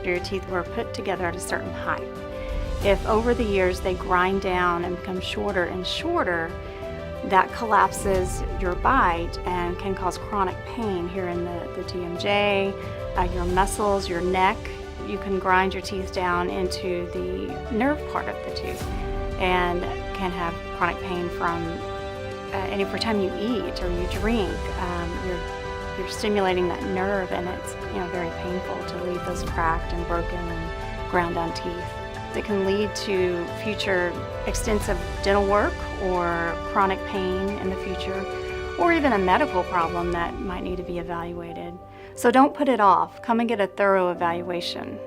Your teeth were put together at a certain height. If over the years they grind down and become shorter and shorter, that collapses your bite and can cause chronic pain here in the TMJ, your muscles, your neck. You can grind your teeth down into the nerve part of the tooth and can have chronic pain from any time you eat or you drink. You're stimulating that nerve, and it's very painful to leave those cracked and broken and ground down teeth. It can lead to future extensive dental work or chronic pain in the future, or even a medical problem that might need to be evaluated. So don't put it off. Come and get a thorough evaluation.